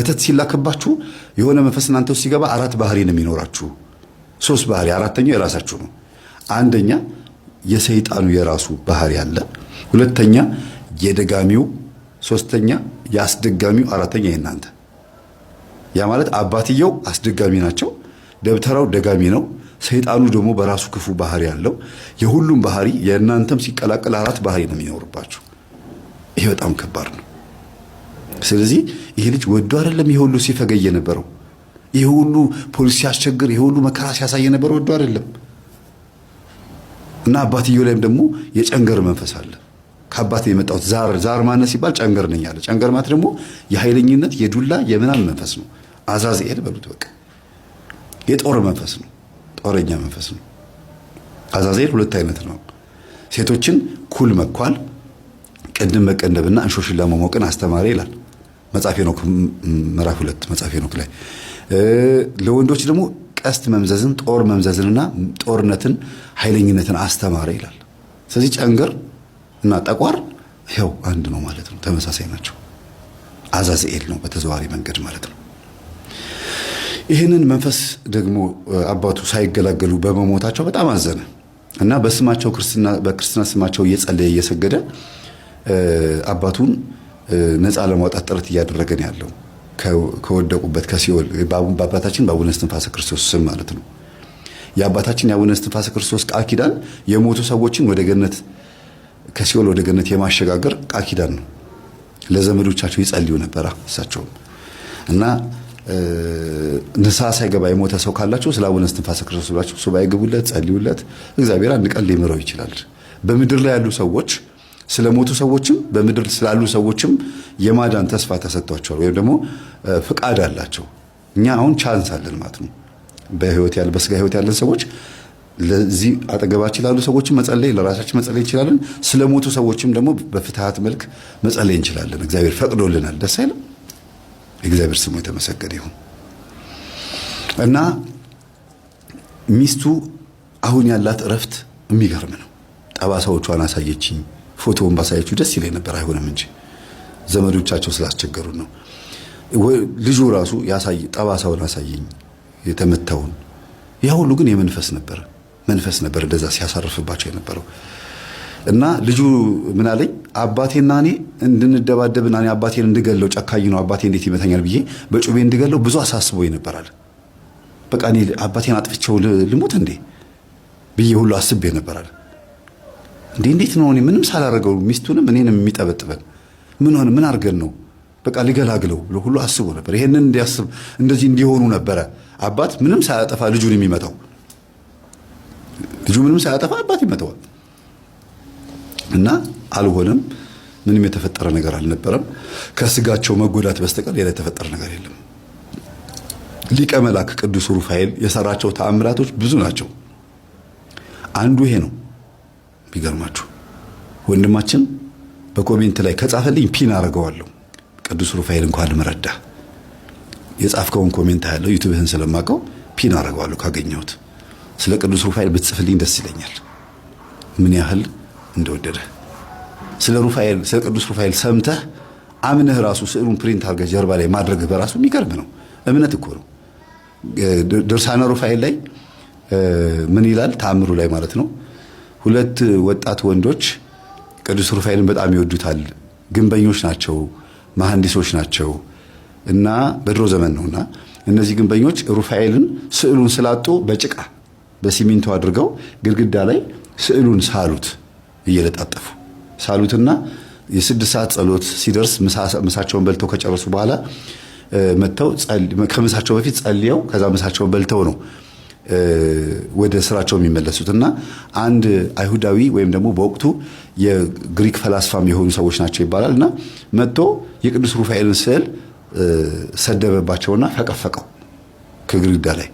መተት ሲላከባችሁ የሆነ መንፈስ እናንተ ውስጥ ሲገባ አራት ባህሪ ነው የሚኖራችሁ። ሶስት ባህሪ፣ አራተኛው የራሳችሁ ነው። አንደኛ የሰይጣኑ የራሱ ባህሪ አለ። ሁለተኛ የደጋሚው፣ ሶስተኛ የአስደጋሚው፣ አራተኛ የእናንተ። ያ ማለት አባትየው አስደጋሚ ናቸው፣ ደብተራው ደጋሚ ነው፣ ሰይጣኑ ደግሞ በራሱ ክፉ ባህሪ ያለው። የሁሉም ባህሪ የእናንተም ሲቀላቀል አራት ባህሪ ነው የሚኖርባችሁ። ይሄ በጣም ከባድ ነው። ስለዚህ ይሄ ልጅ ወዶ አይደለም ይሄ ሁሉ ሲፈገይ የነበረው፣ ይሄ ሁሉ ፖሊስ ሲያስቸግር፣ ይሄ ሁሉ መከራ ሲያሳይ የነበረው ወዶ አይደለም። እና አባትየው ላይም ደግሞ የጨንገር መንፈስ አለ። ከአባት የመጣው ዛር ማነስ ሲባል ጨንገር ነኝ አለ። ጨንገር ማለት ደግሞ የኃይለኝነት የዱላ የምናም መንፈስ ነው። አዛዝኤል በሉት በቃ የጦር መንፈስ ነው። ጦረኛ መንፈስ ነው። አዛዝኤል ሁለት አይነት ነው። ሴቶችን ኩል መኳል፣ ቅድም መቀነብና እንሾሽላ መሞቅን አስተማረ ይላል መጽሐፈ ሄኖክ ምዕራፍ 2 መጽሐፈ ሄኖክ ላይ። ለወንዶች ደግሞ ቀስት መምዘዝን፣ ጦር መምዘዝንና ጦርነትን፣ ኃይለኝነትን አስተማረ ይላል። ስለዚህ ጨንገር እና ጠቋር ይኸው አንድ ነው ማለት ነው። ተመሳሳይ ናቸው። አዛዝኤል ነው በተዘዋዋሪ መንገድ ማለት ነው። ይህንን መንፈስ ደግሞ አባቱ ሳይገላገሉ በመሞታቸው በጣም አዘነ እና በስማቸው በክርስትና ስማቸው እየጸለየ እየሰገደ አባቱን ነፃ ለማውጣት ጥረት እያደረገ ነው ያለው ከወደቁበት ከሲኦል በአባታችን በአቡነ እስትንፋሰ ክርስቶስ ስም ማለት ነው። የአባታችን የአቡነ እስትንፋሰ ክርስቶስ ቃል ኪዳን የሞቱ ሰዎችን ወደ ገነት ከሲኦል ወደ ገነት የማሸጋገር ቃል ኪዳን ነው። ለዘመዶቻቸው ይጸልዩ ነበር እሳቸውም እና ንስሐ ሳይገባ የሞተ ሰው ካላችሁ ስለ አቡነ እስትንፋሰ ክርስቶስ ብላችሁ ሱባኤ ግቡለት፣ ጸልዩለት። እግዚአብሔር አንድ ቀን ሊምረው ይችላል። በምድር ላይ ያሉ ሰዎች ስለሞቱ ሰዎችም በምድር ስላሉ ሰዎችም የማዳን ተስፋ ተሰጥቷቸዋል፣ ወይም ደግሞ ፍቃድ አላቸው። እኛ አሁን ቻንስ አለን ማለት ነው። በስጋ ህይወት ያለን ሰዎች ለዚህ አጠገባችን ላሉ ሰዎችም መጸለይ፣ ለራሳችን መጸለይ እንችላለን። ስለሞቱ ሰዎችም ደግሞ በፍትሃት መልክ መጸለይ እንችላለን። እግዚአብሔር ፈቅዶልናል። ደስ አይልም? እግዚአብሔር ስሙ የተመሰገነ ይሁን። እና ሚስቱ አሁን ያላት እረፍት የሚገርም ነው። ጠባሳዎቿን አሳየችኝ። ፎቶውን ባሳየችው ደስ ይለኝ ነበር፣ አይሆንም እንጂ ዘመዶቻቸው ስላስቸገሩ ነው። ልጁ ራሱ ጠባሳውን አሳየኝ የተመታውን። ያ ሁሉ ግን የመንፈስ ነበር፣ መንፈስ ነበር እንደዛ ሲያሳርፍባቸው የነበረው። እና ልጁ ምን አለኝ፣ አባቴና እኔ እንድንደባደብና እኔ አባቴን እንድገለው፣ ጨካኝ ነው አባቴ እንዴት ይመታኛል ብዬ በጩቤ እንድገለው ብዙ አሳስቦኝ ነበር አለ። በቃ እኔ አባቴን አጥፍቼው ልሙት እንዴ ብዬ ሁሉ አስቤ ነበር አለ። እንዴት ነው እኔ ምንም ሳላረገው ሚስቱንም እኔንም የሚጠበጥበን ምን አርገን ነው በቃ ሊገላግለው ብሎ ሁሉ አስቦ ነበር። ይሄንን እንዲያስብ እንደዚህ እንዲሆኑ ነበረ አባት ምንም ሳያጠፋ ልጁን የሚመታው። ልጁ ምንም ሳያጠፋ አባት ይመታዋል። እና አልሆነም። ምንም የተፈጠረ ነገር አልነበረም። ከስጋቸው መጎዳት በስተቀር ሌላ የተፈጠረ ነገር የለም። ሊቀ መላእክት ቅዱስ ሩፋኤል የሰራቸው ተአምራቶች ብዙ ናቸው። አንዱ ይሄ ነው። ቢገርማችሁ ወንድማችን በኮሜንት ላይ ከጻፈልኝ ፒን አደርገዋለሁ። ቅዱስ ሩፋኤል እንኳን መረዳ የጻፍከውን ኮሜንት ያለው ዩቲዩብህን ስለማቀው ፒን አደርገዋለሁ ካገኘሁት። ስለ ቅዱስ ሩፋኤል ብትጽፍልኝ ደስ ይለኛል፣ ምን ያህል እንደወደደ። ስለ ቅዱስ ሩፋኤል ሰምተህ አምነህ ራሱ ስዕሉን ፕሪንት አድርገህ ጀርባ ላይ ማድረግህ በራሱ የሚገርም ነው። እምነት እኮ ነው። ድርሳነ ሩፋኤል ላይ ምን ይላል? ተአምሩ ላይ ማለት ነው። ሁለት ወጣት ወንዶች ቅዱስ ሩፋኤልን በጣም ይወዱታል። ግንበኞች ናቸው፣ መሐንዲሶች ናቸው እና በድሮ ዘመን ነውና እነዚህ ግንበኞች ሩፋኤልን ስዕሉን ስላጡ በጭቃ በሲሚንቶ አድርገው ግድግዳ ላይ ስዕሉን ሳሉት፣ እየለጣጠፉ ሳሉትና የ6 ሰዓት ጸሎት ሲደርስ ምሳቸውን በልተው ከጨረሱ በኋላ መተው ከምሳቸው በፊት ጸልየው ከዛ ምሳቸውን በልተው ነው ወደ ስራቸው የሚመለሱትና አንድ አይሁዳዊ ወይም ደግሞ በወቅቱ የግሪክ ፈላስፋም የሆኑ ሰዎች ናቸው ይባላልና መጥቶ የቅዱስ ሩፋኤልን ስዕል ሰደበባቸውና ፈቀፈቀው ከግድግዳ ላይ።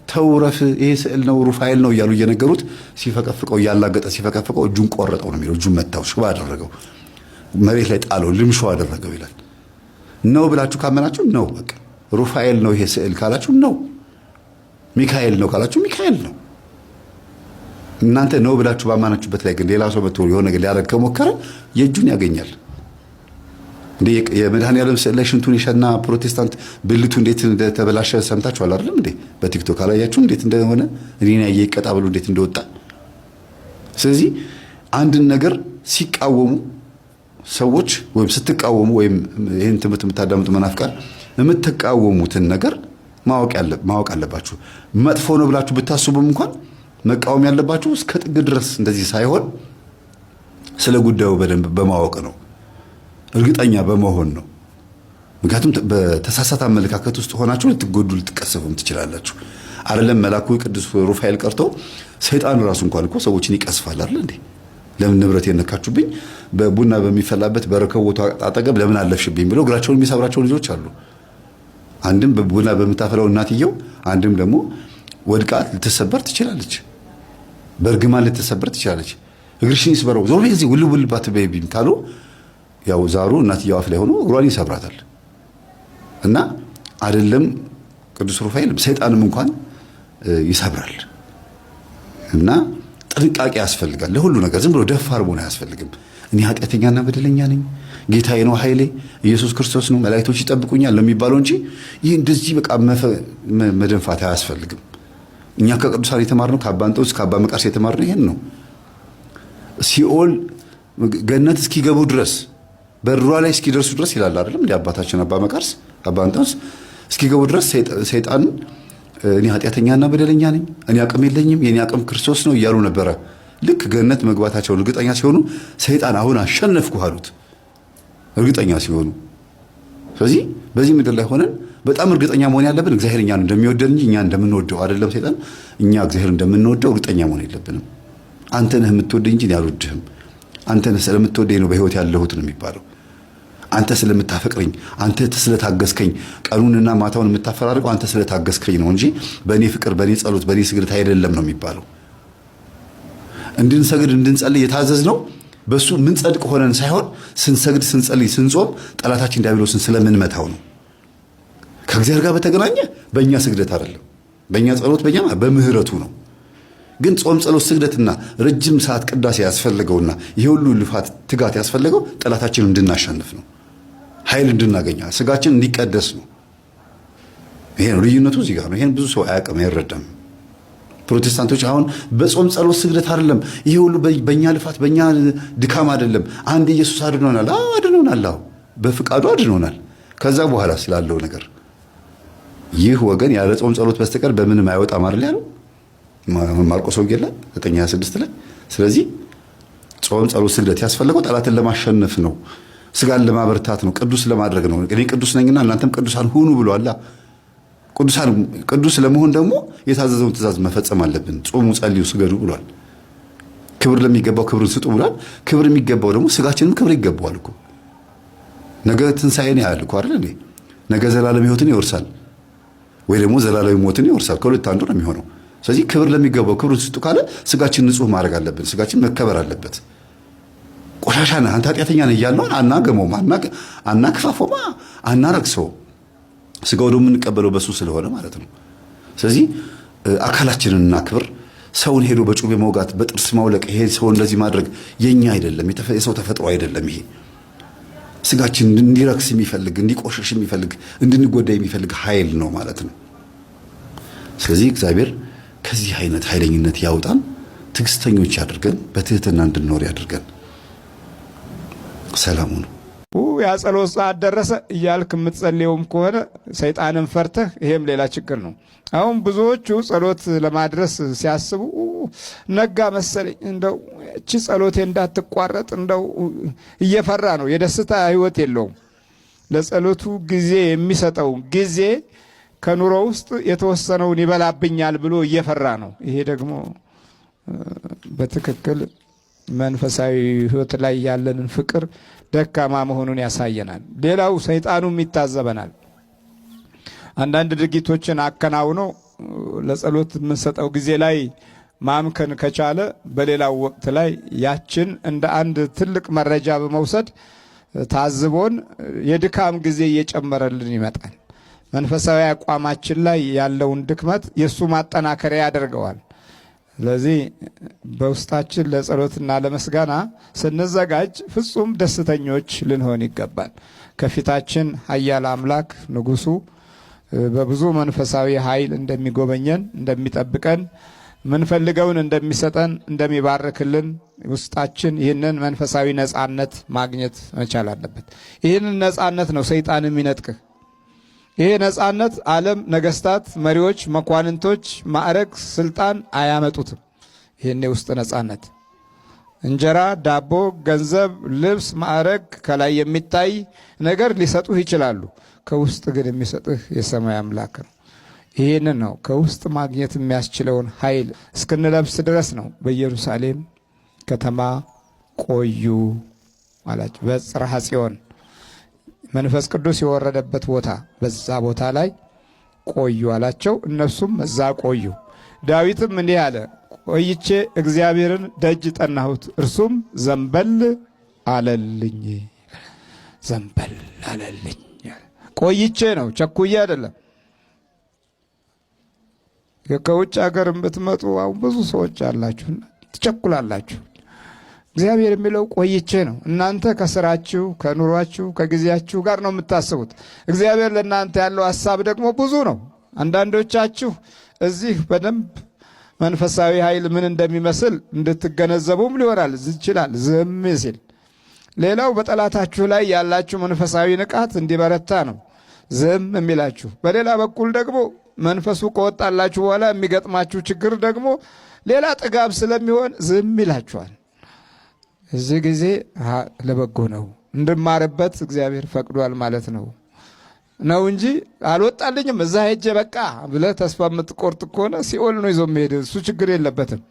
ተው ረፍ፣ ይሄ ስዕል ነው ሩፋኤል ነው እያሉ እየነገሩት ሲፈቀፍቀው እያላገጠ ሲፈቀፍቀው እጁን ቆረጠው ነው የሚለው። እጁን መታው፣ ሽባ አደረገው፣ መሬት ላይ ጣለው፣ ልምሾ አደረገው ይላል። ነው ብላችሁ ካመናችሁ ነው በቃ ሩፋኤል ነው ይሄ ስዕል ካላችሁ ነው። ሚካኤል ነው ካላችሁ ሚካኤል ነው። እናንተ ነው ብላችሁ ባማናችሁበት ላይ ግን ሌላ ሰው መጥቶ የሆነ ነገር ሊያደርግ ከሞከረ የእጁን ያገኛል። እንዴ የመድኃኒዓለም ስዕል ላይ ሽንቱን የሸና ፕሮቴስታንት ብልቱ እንዴት እንደተበላሸ ሰምታችኋል አይደል እንዴ? በቲክቶክ አላያችሁ እንዴት እንደሆነ እኔን ያየ ይቀጣ ብሎ እንዴት እንደወጣ። ስለዚህ አንድን ነገር ሲቃወሙ ሰዎች ወይም ስትቃወሙ ወይም ይሄን ትምህርት የምታዳምጡ መናፍቃን የምትቃወሙትን ነገር ማወቅ አለባችሁ። መጥፎ ነው ብላችሁ ብታስቡም እንኳን መቃወም ያለባችሁ እስከ ጥግ ድረስ እንደዚህ ሳይሆን ስለ ጉዳዩ በደንብ በማወቅ ነው፣ እርግጠኛ በመሆን ነው። ምክንያቱም በተሳሳተ አመለካከት ውስጥ ሆናችሁ ልትጎዱ ልትቀሰፉም ትችላላችሁ። አይደለም መልአኩ ቅዱስ ሩፋኤል ቀርቶ ሰይጣን ራሱ እንኳን እኮ ሰዎችን ይቀስፋል አይደል እንዴ? ለምን ንብረት የነካችሁብኝ በቡና በሚፈላበት በረከቦቱ አጠገብ ለምን አለፍሽብኝ ብለው እግራቸውን የሚሰብራቸው ልጆች አሉ። አንድም በቡና በምታፈላው እናትየው፣ አንድም ደግሞ ወድቃ ልትሰበር ትችላለች። በእርግማን ልትሰበር ትችላለች። እግርሽን ይስበረው ዞር በይ እዚህ ውልውል ባትበይብኝ ካሉ ያው ዛሩ እናትየው አፍ ላይ ሆኖ እግሯን ይሰብራታል። እና አይደለም ቅዱስ ሩፋኤል ሰይጣንም እንኳን ይሰብራል። እና ጥንቃቄ ያስፈልጋል ለሁሉ ነገር። ዝም ብሎ ደፋር መሆን አያስፈልግም። እኔ ኃጢአተኛና በደለኛ ነኝ፣ ጌታዬ ነው ኃይሌ፣ ኢየሱስ ክርስቶስ ነው፣ መላእክቶች ይጠብቁኛል ለሚባለው እንጂ ይህ እንደዚህ በቃ መደንፋት አያስፈልግም። እኛ ከቅዱሳን የተማርነው ከአባ እንጦንስ ከአባ መቃርስ የተማርነው ይሄን ነው። ሲኦል ገነት እስኪገቡ ድረስ በሯ ላይ እስኪደርሱ ድረስ ይላል አይደለም እንዴ አባታችን አባ መቃርስ አባ እንጦንስ እስኪገቡ ድረስ ሰይጣን እኔ ኃጢአተኛና በደለኛ ነኝ፣ እኔ አቅም የለኝም፣ የኔ አቅም ክርስቶስ ነው እያሉ ነበረ። ልክ ገነት መግባታቸውን እርግጠኛ ሲሆኑ ሰይጣን አሁን አሸነፍኩህ አሉት፣ እርግጠኛ ሲሆኑ። ስለዚህ በዚህ ምድር ላይ ሆነን በጣም እርግጠኛ መሆን ያለብን እግዚአብሔር እኛን እንደሚወደን እንጂ እኛ እንደምንወደው አይደለም። ሰይጣን እኛ እግዚአብሔር እንደምንወደው እርግጠኛ መሆን የለብንም። አንተ ነህ የምትወደኝ እንጂ አልወድህም፣ አንተ ነህ ስለምትወደኝ ነው በህይወት ያለሁት ነው የሚባለው። አንተ ስለምታፈቅረኝ፣ አንተ ስለታገስከኝ፣ ቀኑንና ማታውን የምታፈራርቀው አንተ ስለታገስከኝ ነው እንጂ በእኔ ፍቅር፣ በእኔ ጸሎት፣ በእኔ ስግደት አይደለም ነው የሚባለው። እንድንሰግድ እንድንጸልይ የታዘዝነው በሱ ምን ጸድቅ ሆነን ሳይሆን ስንሰግድ፣ ስንጸልይ፣ ስንጾም ጠላታችን ዲያብሎስን ስለምንመታው ነው። ከእግዚአብሔር ጋር በተገናኘ በእኛ ስግደት አይደለም፣ በእኛ ጸሎት፣ በእኛ በምህረቱ ነው። ግን ጾም፣ ጸሎት፣ ስግደትና ረጅም ሰዓት ቅዳሴ ያስፈልገውና ይሄ ሁሉ ልፋት ትጋት ያስፈልገው ጠላታችንን እንድናሸንፍ ነው፣ ኃይል እንድናገኝ፣ ስጋችን እንዲቀደስ ነው። ይሄ ነው ልዩነቱ፣ እዚህ ጋር ነው። ይሄን ብዙ ሰው አያውቅም፣ አይረዳም። ፕሮቴስታንቶች አሁን በጾም ጸሎት ስግደት አይደለም ይሄ ሁሉ በእኛ ልፋት በእኛ ድካም አይደለም፣ አንድ ኢየሱስ አድኖናል። አዎ አድኖናል፣ አዎ በፍቃዱ አድኖናል። ከዛ በኋላ ስላለው ነገር ይህ ወገን ያለ ጾም ጸሎት በስተቀር በምንም አይወጣም አይደል ያለው ማርቆስ ወንጌል ላይ 9:26 ላይ። ስለዚህ ጾም ጸሎት ስግደት ያስፈልገው ጠላትን ለማሸነፍ ነው፣ ስጋን ለማበርታት ነው፣ ቅዱስ ለማድረግ ነው። እኔ ቅዱስ ነኝና እናንተም ቅዱሳን ሁኑ ብሏል። ቅዱስ ለመሆን ደግሞ የታዘዘውን ትእዛዝ መፈጸም አለብን። ጾሙ፣ ጸልዩ፣ ስገዱ ብሏል። ክብር ለሚገባው ክብርን ስጡ ብሏል። ክብር የሚገባው ደግሞ ስጋችንም ክብር ይገባዋል እኮ። ነገ ትንሣኤን ያህል እኮ አይደል እንዴ? ነገ ዘላለም ሕይወትን ይወርሳል ወይ ደግሞ ዘላለማዊ ሞትን ይወርሳል። ከሁለት አንዱ ነው የሚሆነው። ስለዚህ ክብር ለሚገባው ክብርን ስጡ ካለ ስጋችን ንጹህ ማድረግ አለብን። ስጋችን መከበር አለበት። ቆሻሻ ነህ አንተ ኃጢአተኛ ነህ እያልነው አናገመውም፣ አናክፋፎማ፣ አናረክሰው። ስጋው ደግሞ የምንቀበለው በሱ ስለሆነ ማለት ነው። ስለዚህ አካላችንን እናክብር። ሰውን ሄዶ በጩቤ መውጋት፣ በጥርስ ማውለቅ፣ ይሄ ሰው እንደዚህ ማድረግ የኛ አይደለም፣ የሰው ተፈጥሮ አይደለም። ይሄ ስጋችን እንዲረክስ የሚፈልግ፣ እንዲቆሽሽ የሚፈልግ፣ እንድንጎዳ የሚፈልግ ኃይል ነው ማለት ነው። ስለዚህ እግዚአብሔር ከዚህ አይነት ኃይለኝነት ያውጣን፣ ትዕግስተኞች ያድርገን፣ በትህትና እንድንኖር ያድርገን። ሰላሙ ነው። ያ ጸሎት ሰዓት ደረሰ እያልክ የምትጸልየውም ከሆነ ሰይጣንን ፈርተህ፣ ይሄም ሌላ ችግር ነው። አሁን ብዙዎቹ ጸሎት ለማድረስ ሲያስቡ ነጋ መሰለኝ እንደው እቺ ጸሎቴ እንዳትቋረጥ እንደው እየፈራ ነው። የደስታ ህይወት የለውም። ለጸሎቱ ጊዜ የሚሰጠው ጊዜ ከኑሮ ውስጥ የተወሰነውን ይበላብኛል ብሎ እየፈራ ነው። ይሄ ደግሞ በትክክል መንፈሳዊ ህይወት ላይ ያለንን ፍቅር ደካማ መሆኑን ያሳየናል። ሌላው ሰይጣኑም ይታዘበናል። አንዳንድ ድርጊቶችን አከናውኖ ለጸሎት የምንሰጠው ጊዜ ላይ ማምከን ከቻለ በሌላው ወቅት ላይ ያችን እንደ አንድ ትልቅ መረጃ በመውሰድ ታዝቦን የድካም ጊዜ እየጨመረልን ይመጣል። መንፈሳዊ አቋማችን ላይ ያለውን ድክመት የሱ ማጠናከሪያ ያደርገዋል። ስለዚህ በውስጣችን ለጸሎትና ለመስጋና ስንዘጋጅ ፍጹም ደስተኞች ልንሆን ይገባል። ከፊታችን ኃያል አምላክ ንጉሱ በብዙ መንፈሳዊ ኃይል እንደሚጎበኘን እንደሚጠብቀን ምንፈልገውን እንደሚሰጠን እንደሚባርክልን ውስጣችን ይህንን መንፈሳዊ ነጻነት ማግኘት መቻል አለበት። ይህንን ነጻነት ነው ሰይጣን የሚነጥቅህ። ይሄ ነጻነት ዓለም፣ ነገስታት፣ መሪዎች፣ መኳንንቶች፣ ማዕረግ፣ ስልጣን አያመጡትም። ይህኔ ውስጥ ነጻነት እንጀራ፣ ዳቦ፣ ገንዘብ፣ ልብስ፣ ማዕረግ ከላይ የሚታይ ነገር ሊሰጡህ ይችላሉ። ከውስጥ ግን የሚሰጥህ የሰማይ አምላክ ነው። ይህንን ነው ከውስጥ ማግኘት የሚያስችለውን ኃይል እስክንለብስ ድረስ ነው በኢየሩሳሌም ከተማ ቆዩ አላቸው። በጽርሐ ጽዮን መንፈስ ቅዱስ የወረደበት ቦታ በዛ ቦታ ላይ ቆዩ አላቸው። እነሱም እዛ ቆዩ። ዳዊትም እንዲህ አለ፣ ቆይቼ እግዚአብሔርን ደጅ ጠናሁት፣ እርሱም ዘንበል አለልኝ። ዘንበል አለልኝ። ቆይቼ ነው፣ ቸኩዬ አይደለም። ከውጭ ሀገር ብትመጡ አሁን ብዙ ሰዎች አላችሁና ትቸኩላላችሁ። እግዚአብሔር የሚለው ቆይቼ ነው። እናንተ ከስራችሁ ከኑሯችሁ ከጊዜያችሁ ጋር ነው የምታስቡት። እግዚአብሔር ለእናንተ ያለው ሐሳብ ደግሞ ብዙ ነው። አንዳንዶቻችሁ እዚህ በደንብ መንፈሳዊ ኃይል ምን እንደሚመስል እንድትገነዘቡም ሊሆናል ይችላል ዝም ሲል። ሌላው በጠላታችሁ ላይ ያላችሁ መንፈሳዊ ንቃት እንዲበረታ ነው ዝም የሚላችሁ። በሌላ በኩል ደግሞ መንፈሱ ከወጣላችሁ በኋላ የሚገጥማችሁ ችግር ደግሞ ሌላ ጥጋብ ስለሚሆን ዝም ይላችኋል። እዚህ ጊዜ ለበጎ ነው እንድማርበት እግዚአብሔር ፈቅዷል ማለት ነው እንጂ አልወጣልኝም እዛ ሄጄ በቃ ብለህ ተስፋ የምትቆርጥ ከሆነ ሲኦል ነው ይዞ መሄድ። እሱ ችግር የለበትም።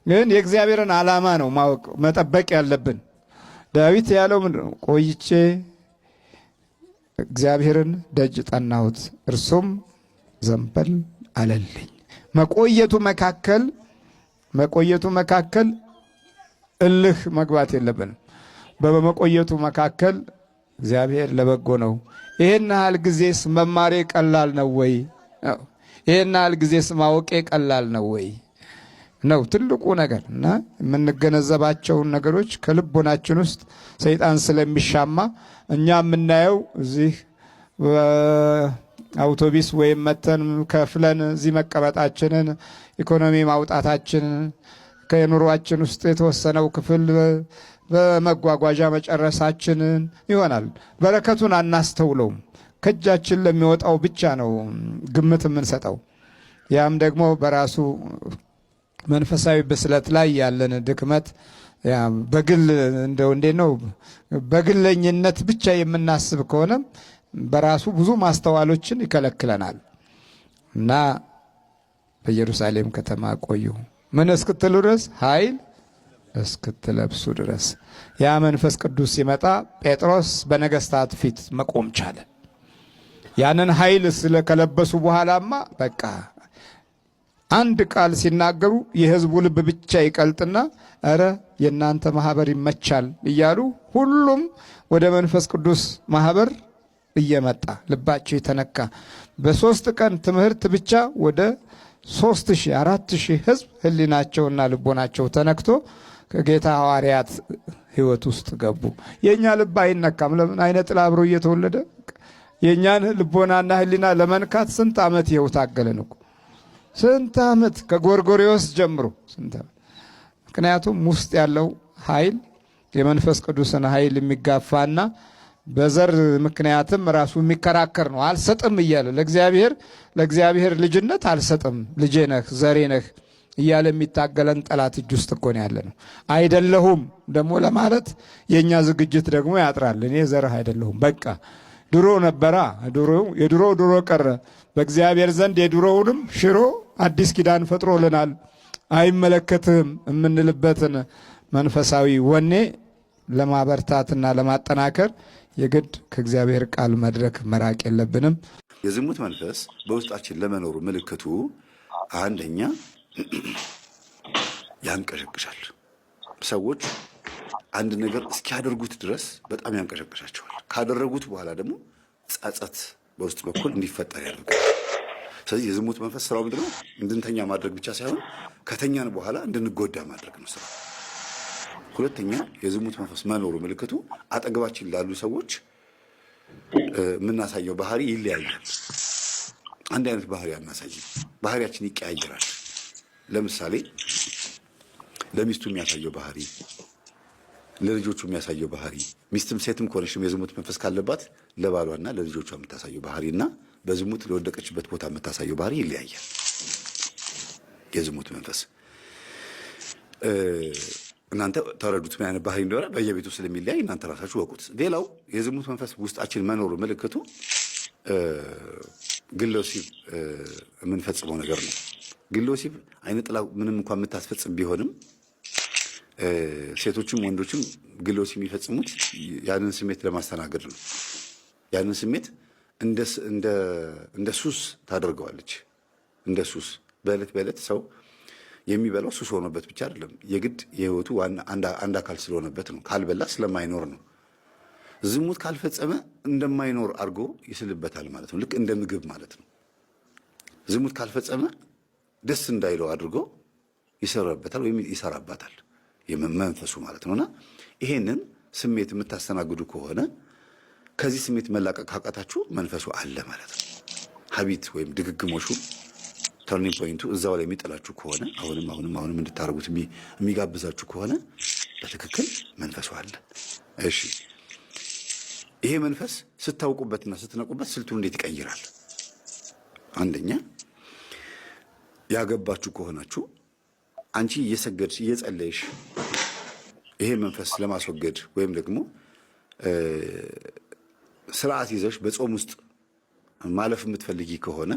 ግን የእግዚአብሔርን ዓላማ ነው ማወቅ መጠበቅ ያለብን። ዳዊት ያለው ምንድን ነው? ቆይቼ እግዚአብሔርን ደጅ ጠናሁት እርሱም ዘንበል አለልኝ። መቆየቱ መካከል እልህ መግባት የለብንም። በመቆየቱ መካከል እግዚአብሔር ለበጎ ነው። ይሄን ያህል ጊዜስ መማሬ ቀላል ነው ወይ? ይሄን ያህል ጊዜስ ማወቄ ቀላል ነው ወይ ነው ትልቁ ነገር። እና የምንገነዘባቸውን ነገሮች ከልቦናችን ውስጥ ሰይጣን ስለሚሻማ እኛ የምናየው እዚህ አውቶቢስ ወይም መተን ከፍለን እዚህ መቀመጣችንን ኢኮኖሚ ማውጣታችንን ከኑሯችን ውስጥ የተወሰነው ክፍል በመጓጓዣ መጨረሳችንን ይሆናል። በረከቱን አናስተውለውም። ከእጃችን ለሚወጣው ብቻ ነው ግምት የምንሰጠው። ያም ደግሞ በራሱ መንፈሳዊ ብስለት ላይ ያለን ድክመት በግል እንደው እንዴት ነው በግለኝነት ብቻ የምናስብ ከሆነ በራሱ ብዙ ማስተዋሎችን ይከለክለናል። እና በኢየሩሳሌም ከተማ ቆዩ ምን እስክትሉ ድረስ? ኃይል እስክትለብሱ ድረስ። ያ መንፈስ ቅዱስ ሲመጣ ጴጥሮስ በነገስታት ፊት መቆም ቻለ። ያንን ኃይል ስለከለበሱ በኋላማ በቃ አንድ ቃል ሲናገሩ የህዝቡ ልብ ብቻ ይቀልጥና እረ የእናንተ ማህበር ይመቻል እያሉ ሁሉም ወደ መንፈስ ቅዱስ ማህበር እየመጣ ልባቸው የተነካ በ3 ቀን ትምህርት ብቻ ወደ 3000 4000 ህዝብ ህሊናቸውና ልቦናቸው ተነክቶ ከጌታ ሐዋርያት ህይወት ውስጥ ገቡ። የኛ ልብ አይነካም። ለምን? አይነ ጥላ አብሮ እየተወለደ የኛን ልቦናና ህሊና ለመንካት ስንት ዓመት ይኸው ታገለን እኮ ስንት ዓመት ከጎርጎሪዎስ ጀምሮ ስንት ዓመት። ምክንያቱም ውስጥ ያለው ኃይል የመንፈስ ቅዱስን ኃይል የሚጋፋና በዘር ምክንያትም ራሱ የሚከራከር ነው። አልሰጥም እያለ ለእግዚአብሔር ልጅነት አልሰጥም፣ ልጄ ነህ፣ ዘሬ ነህ እያለ የሚታገለን ጠላት እጅ ውስጥ እኮ ነው ያለ ነው። አይደለሁም ደግሞ ለማለት የኛ ዝግጅት ደግሞ ያጥራል። እኔ ዘርህ አይደለሁም በቃ ድሮ ነበራ፣ ድሮ ቀረ። በእግዚአብሔር ዘንድ የድሮውንም ሽሮ አዲስ ኪዳን ፈጥሮልናል። አይመለከትህም የምንልበትን መንፈሳዊ ወኔ ለማበርታትና ለማጠናከር የግድ ከእግዚአብሔር ቃል መድረክ መራቅ የለብንም። የዝሙት መንፈስ በውስጣችን ለመኖሩ ምልክቱ አንደኛ ያንቀሸቅሻል። ሰዎች አንድ ነገር እስኪያደርጉት ድረስ በጣም ያንቀሸቅሻቸዋል። ካደረጉት በኋላ ደግሞ ጸጸት በውስጥ በኩል እንዲፈጠር ያደርጋል። ስለዚህ የዝሙት መንፈስ ስራው ምንድነው? እንድንተኛ ማድረግ ብቻ ሳይሆን ከተኛን በኋላ እንድንጎዳ ማድረግ ነው ስራው። ሁለተኛ የዝሙት መንፈስ መኖሩ ምልክቱ አጠገባችን ላሉ ሰዎች የምናሳየው ባህሪ ይለያያል። አንድ አይነት ባህሪ አናሳይም። ባህሪያችን ይቀያየራል። ለምሳሌ ለሚስቱ የሚያሳየው ባህሪ፣ ለልጆቹ የሚያሳየው ባህሪ፣ ሚስትም ሴትም ከሆነችም የዝሙት መንፈስ ካለባት ለባሏና ለልጆቿ የምታሳየው ባህሪና በዝሙት ለወደቀችበት ቦታ የምታሳየው ባህሪ ይለያያል። የዝሙት መንፈስ እናንተ ተረዱት ምን አይነት ባህሪ እንደሆነ በየቤቱ ስለሚለያይ እናንተ ራሳችሁ ወቁት። ሌላው የዝሙት መንፈስ ውስጣችን መኖሩ ምልክቱ ግለ ወሲብ የምንፈጽመው ነገር ነው። ግለ ወሲብ አይነ ጥላ ምንም እንኳን የምታስፈጽም ቢሆንም ሴቶችም ወንዶችም ግለ ወሲብ የሚፈጽሙት ያንን ስሜት ለማስተናገድ ነው። ያንን ስሜት እንደ ሱስ ታደርገዋለች። እንደ ሱስ በዕለት በዕለት ሰው የሚበላው ሱስ ሆኖበት ብቻ አይደለም፣ የግድ የህይወቱ አንድ አካል ስለሆነበት ነው። ካልበላ ስለማይኖር ነው። ዝሙት ካልፈጸመ እንደማይኖር አድርጎ ይስልበታል ማለት ነው። ልክ እንደ ምግብ ማለት ነው። ዝሙት ካልፈጸመ ደስ እንዳይለው አድርጎ ይሰራበታል ወይም ይሰራባታል መንፈሱ ማለት ነውና ይሄንን ስሜት የምታስተናግዱ ከሆነ ከዚህ ስሜት መላቀቅ ካቃታችሁ መንፈሱ አለ ማለት ነው። ሀቢት ወይም ድግግሞሹ ተርኒንግ ፖይንቱ እዛው ላይ የሚጥላችሁ ከሆነ አሁንም እንድታረጉት የሚጋብዛችሁ ከሆነ በትክክል መንፈሱ አለ። እሺ ይሄ መንፈስ ስታውቁበትና ስትነቁበት ስልቱን እንዴት ይቀይራል? አንደኛ ያገባችሁ ከሆናችሁ አንቺ እየሰገድሽ እየጸለይሽ ይሄ መንፈስ ለማስወገድ ወይም ደግሞ ስርዓት ይዘሽ በጾም ውስጥ ማለፍ የምትፈልጊ ከሆነ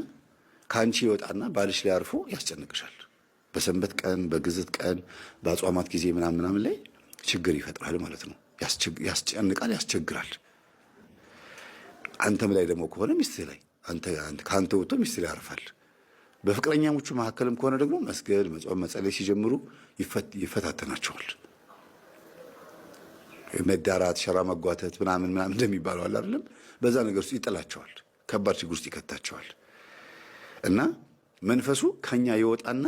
ከአንቺ ይወጣና ባልሽ ላይ አርፎ ያስጨንቅሻል። በሰንበት ቀን፣ በግዝት ቀን፣ በአጽዋማት ጊዜ ምናምን ላይ ችግር ይፈጥራል ማለት ነው። ያስጨንቃል፣ ያስቸግራል። አንተም ላይ ደግሞ ከሆነ ሚስትህ ላይ ከአንተ ወጥቶ ሚስትህ ላይ ያርፋል። በፍቅረኛሞቹ መካከልም ከሆነ ደግሞ መስገድ፣ መጾም፣ መጸለይ ሲጀምሩ ይፈታተናቸዋል። መዳራት፣ ሸራ መጓተት ምናምን እንደሚባለው አለ አይደለም? በዛ ነገር ውስጥ ይጥላቸዋል። ከባድ ችግር ውስጥ ይከታቸዋል። እና መንፈሱ ከኛ ይወጣና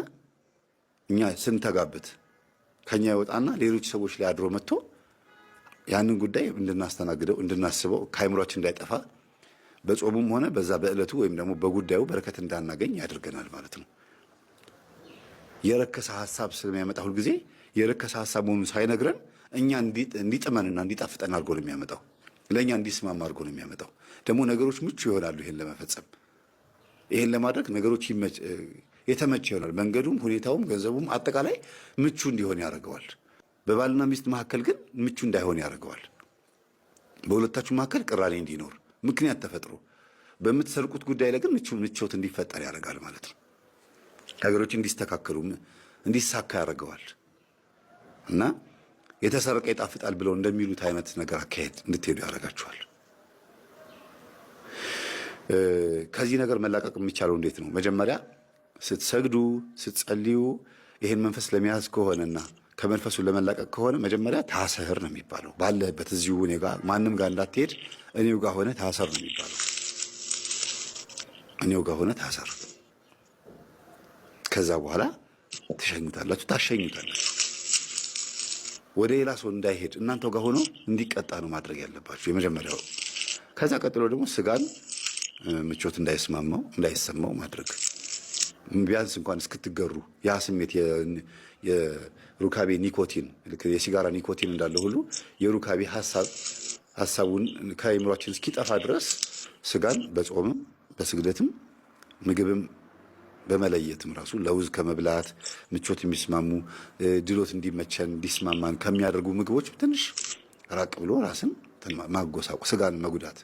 እኛ ስንተጋበት ከኛ ይወጣና ሌሎች ሰዎች ላይ አድሮ መጥቶ ያንን ጉዳይ እንድናስተናግደው እንድናስበው ከአይምሯችን እንዳይጠፋ በጾሙም ሆነ በዛ በዕለቱ ወይም ደግሞ በጉዳዩ በረከት እንዳናገኝ ያደርገናል ማለት ነው። የረከሰ ሐሳብ ስለሚያመጣ ሁልጊዜ የረከሰ ሐሳብ መሆኑን ሳይነግረን እኛ እንዲጥመንና እንዲጣፍጠን አድርጎ ነው የሚያመጣው። ለእኛ እንዲስማማ አድርጎ ነው የሚያመጣው። ደግሞ ነገሮች ምቹ ይሆናሉ። ይሄን ለመፈጸም ይሄን ለማድረግ ነገሮች የተመቸ ይሆናል። መንገዱም፣ ሁኔታውም፣ ገንዘቡም አጠቃላይ ምቹ እንዲሆን ያደርገዋል። በባልና ሚስት መካከል ግን ምቹ እንዳይሆን ያደርገዋል። በሁለታችሁ መካከል ቅራኔ እንዲኖር ምክንያት ተፈጥሮ በምትሰርቁት ጉዳይ ላይ ግን ምቾት እንዲፈጠር ያደርጋል ማለት ነው። ነገሮች እንዲስተካከሉ እንዲሳካ ያደርገዋል። እና የተሰረቀ ይጣፍጣል ብለው እንደሚሉት አይነት ነገር አካሄድ እንድትሄዱ ያደርጋችኋል። ከዚህ ነገር መላቀቅ የሚቻለው እንዴት ነው? መጀመሪያ ስትሰግዱ ስትጸልዩ ይሄን መንፈስ ለመያዝ ከሆነና ከመንፈሱ ለመላቀቅ ከሆነ መጀመሪያ ታሰር ነው የሚባለው። ባለህበት እዚሁ እኔ ጋር ማንም ጋር እንዳትሄድ እኔው ጋር ሆነ ታሰር ነው የሚባለው። እኔው ጋር ሆነ ታሰር። ከዛ በኋላ ትሸኙታላችሁ፣ ታሸኙታላችሁ። ወደ ሌላ ሰው እንዳይሄድ እናንተው ጋር ሆኖ እንዲቀጣ ነው ማድረግ ያለባችሁ የመጀመሪያው። ከዛ ቀጥሎ ደግሞ ስጋን ምቾት እንዳይሰማው ማድረግ ቢያንስ እንኳን እስክትገሩ ያ ስሜት የሩካቤ ኒኮቲን የሲጋራ ኒኮቲን እንዳለ ሁሉ የሩካቤ ሐሳቡን ከአእምሯችን እስኪጠፋ ድረስ ስጋን በጾምም በስግደትም ምግብም በመለየትም ራሱ ለውዝ ከመብላት ምቾት የሚስማሙ ድሎት እንዲመቸን እንዲስማማን ከሚያደርጉ ምግቦች ትንሽ ራቅ ብሎ ራስን ማጎሳቆ ስጋን መጉዳት